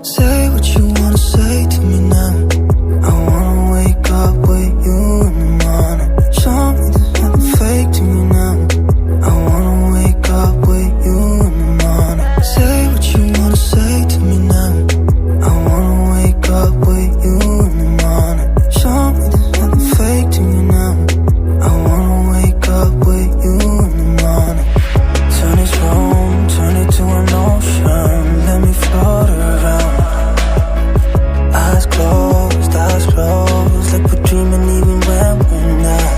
Say what you wanna say to me now. I wanna wake up with you in the morning. Show me there's nothing fake to me now. I wanna wake up with you in the morning. Say what you wanna say to me now. I wanna wake up with you in the morning. Show me there's nothing fake to me now. I wanna wake up with you in the morning. Turn this room, turn it to an ocean. Let me float around. Eyes closed, like we're dreaming even when we're not.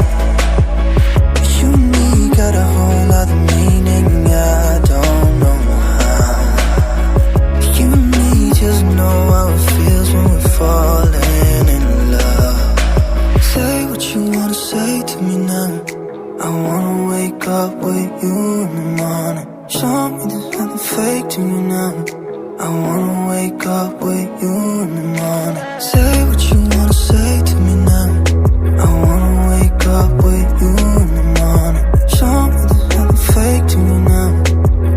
You and me got a whole other meaning, I don't know how. You and me just know how it feels when we're falling in love. Say what you wanna say to me now. I wanna wake up with you in the morning. Show me there's nothing fake to me now. I wanna wake up with you in the morning. Say what you wanna say to me now. I wanna wake up with you in the morning. Show me there's nothing fake to me now.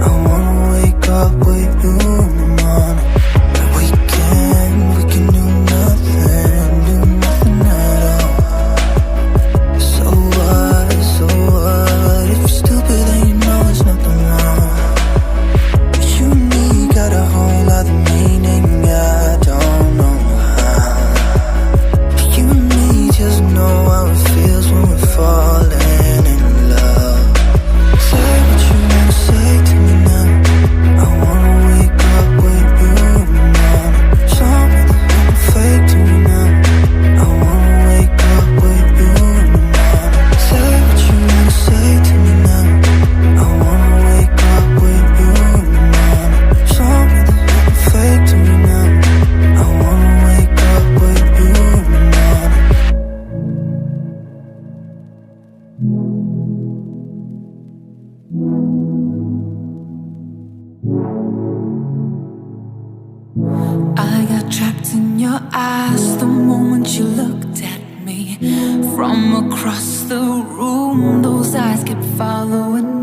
I wanna wake up with you in the morning. We can do nothing at all. So what, if you're stupid then you know there's nothing wrong. You and me got a whole other meaning, I don't know how. You and me just know how it feels when we're falling in love. Say what you wanna say to me now. I wanna wake up with you in the morning. Show me there's nothing fake to me now. I wanna wake up with you in the morning. Say what you wanna say to me now. I wanna wake up with you in the morning. Show me there's nothing fake to me now. I wanna wake up with you in the morning. I got trapped in your eyes the moment you looked at me. From across the room, those eyes kept following